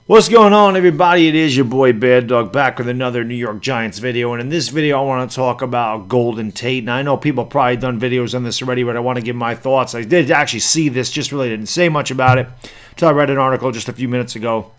What's going on, everybody? It is your boy Baddog back with another New York Giants video. And in this video, I want to talk about Golden Tate. And I know people probably done videos on this already, but I want to give my thoughts. I did actually see this, just really didn't say much about it until I read an article just a few minutes ago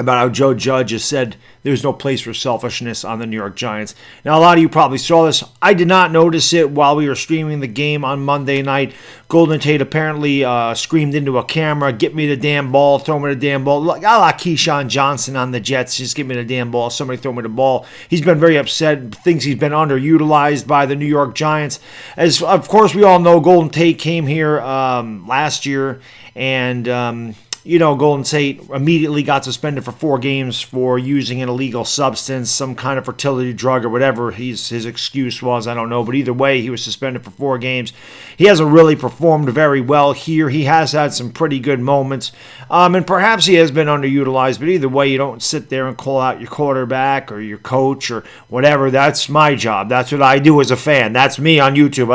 about how Joe Judge has said there's no place for selfishness on the New York Giants. Now, a lot of you probably saw this. I did not notice it while we were streaming the game on Monday night. Golden Tate apparently screamed into a camera, "Get me the damn ball, throw me the damn ball." Like, a la Keyshawn Johnson on the Jets, just give me the damn ball, somebody throw me the ball. He's been very upset, thinks he's been underutilized by the New York Giants. As, of course, we all know Golden Tate came here last year, and Golden Tate immediately got suspended for 4 games for using an illegal substance, some kind of fertility drug or whatever his excuse was. I don't know. But either way, he was suspended for 4 games. He hasn't really performed very well here. He has had some pretty good moments. And perhaps he has been underutilized. But either way, you don't sit there and call out your quarterback or your coach or whatever. That's my job. That's what I do as a fan. That's me on YouTube.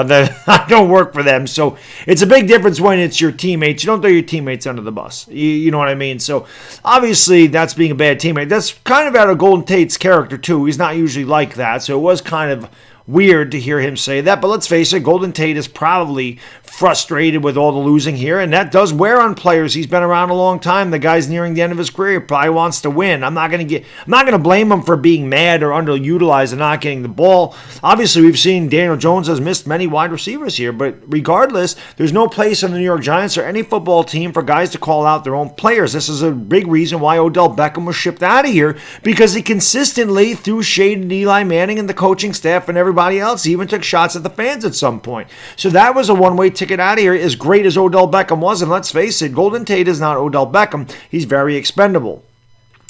I don't work for them. So it's a big difference when it's your teammates. You don't throw your teammates under the bus. You know what I mean? So, obviously, that's being a bad teammate. That's kind of out of Golden Tate's character, too. He's not usually like that, so it was kind of weird to hear him say that. But let's face it, Golden Tate is probably frustrated with all the losing here, and that does wear on players. He's been around a long time. The guy's nearing the end of his career. Probably wants to win. I'm not going to blame him for being mad or underutilized and not getting the ball. Obviously, we've seen Daniel Jones has missed many wide receivers here, but regardless, there's no place in the New York Giants or any football team for guys to call out their own players. This is a big reason why Odell Beckham was shipped out of here, because he consistently threw shade at Eli Manning and the coaching staff and everybody else. He even took shots at the fans at some point. So that was a one-way ticket out of here, as great as Odell Beckham was. And let's face it, Golden Tate is not Odell Beckham. He's very expendable.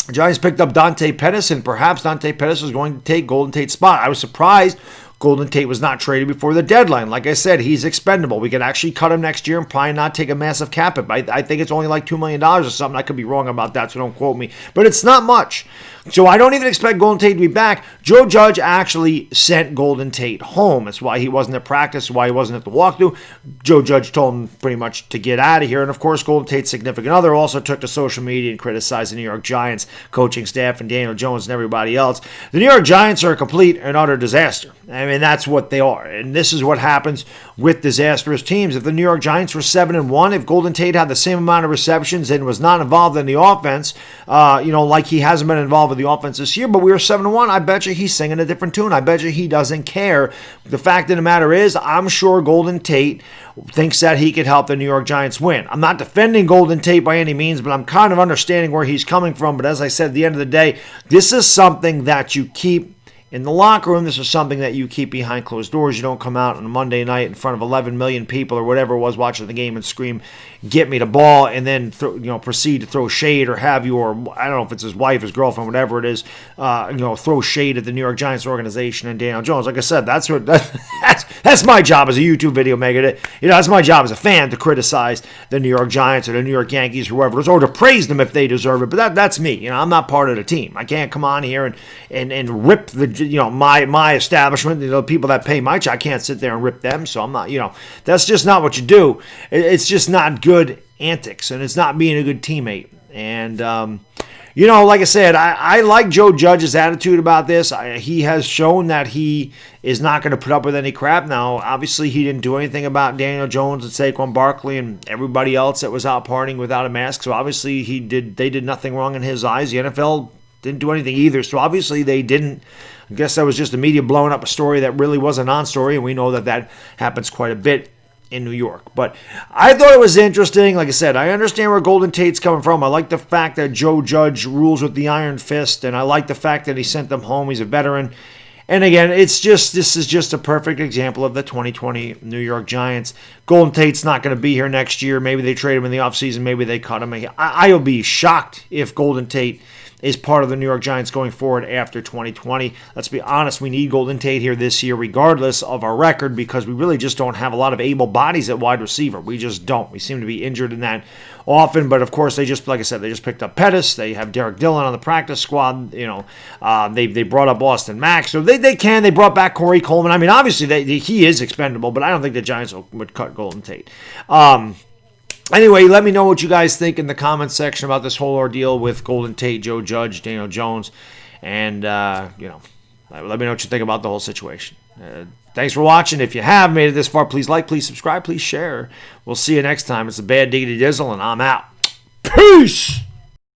The Giants picked up Dante Pettis, and perhaps Dante Pettis was going to take Golden Tate's spot. I was surprised Golden Tate was not traded before the deadline. Like I said, he's expendable. We could actually cut him next year and probably not take a massive cap hit. I think it's only like $2 million or something. I could be wrong about that, so don't quote me. But it's not much. So I don't even expect Golden Tate to be back. Joe Judge actually sent Golden Tate home. That's why he wasn't at practice, why he wasn't at the walkthrough. Joe Judge told him pretty much to get out of here. And, of course, Golden Tate's significant other also took to social media and criticized the New York Giants coaching staff and Daniel Jones and everybody else. The New York Giants are a complete and utter disaster. I mean, that's what they are. And this is what happens with disastrous teams. If the New York Giants were 7-1, if Golden Tate had the same amount of receptions and was not involved in the offense, like he hasn't been involved with the offense this year, but we were 7-1, I bet you he's singing a different tune. I bet you he doesn't care. The fact of the matter is, I'm sure Golden Tate thinks that he could help the New York Giants win. I'm not defending Golden Tate by any means, but I'm kind of understanding where he's coming from. But as I said, at the end of the day, this is something that you keep in the locker room. This is something that you keep behind closed doors. You don't come out on a Monday night in front of 11 million people or whatever it was watching the game and scream, "Get me the ball," and then proceed to throw shade or have you, or I don't know if it's his wife, his girlfriend, whatever it is, throw shade at the New York Giants organization and Daniel Jones. Like I said, that's my job as a YouTube video maker. That's my job as a fan to criticize the New York Giants or the New York Yankees or whoever it is, or to praise them if they deserve it. But that's me. I'm not part of the team. I can't come on here and rip my establishment, the people that pay my check. I can't sit there and rip them. So I'm not, that's just not what you do. It's just not good antics, and it's not being a good teammate. And like I said, I like Joe Judge's attitude about this. He has shown that he is not going to put up with any crap. Now, obviously, he didn't do anything about Daniel Jones and Saquon Barkley and everybody else that was out partying without a mask. So obviously, they did nothing wrong in his eyes. The NFL didn't do anything either. So obviously, they didn't. I guess that was just the media blowing up a story that really was a non-story, and we know that happens quite a bit in New York. But I thought it was interesting. Like I said, I understand where Golden Tate's coming from. I like the fact that Joe Judge rules with the iron fist, and I like the fact that he sent them home. He's a veteran. And again, this is just a perfect example of the 2020 New York Giants. Golden Tate's not going to be here next year. Maybe they trade him in the offseason. Maybe they cut him. I'll be shocked if Golden Tate is part of the New York Giants going forward after 2020. Let's be honest, we need Golden Tate here this year regardless of our record, because we really just don't have a lot of able bodies at wide receiver. We just don't. We seem to be injured in that often, but of course they just, like I said, they just picked up Pettis. They have Derek Dillon on the practice squad. They brought up Austin Mack, so they brought back Corey Coleman. I mean, obviously he is expendable, but I don't think the Giants would cut Golden Tate. Anyway, let me know what you guys think in the comments section about this whole ordeal with Golden Tate, Joe Judge, Daniel Jones, and let me know what you think about the whole situation. Thanks for watching. If you have made it this far, please like, please subscribe, please share. We'll see you next time. It's the Bad Diggity Dizzle, and I'm out. Peace!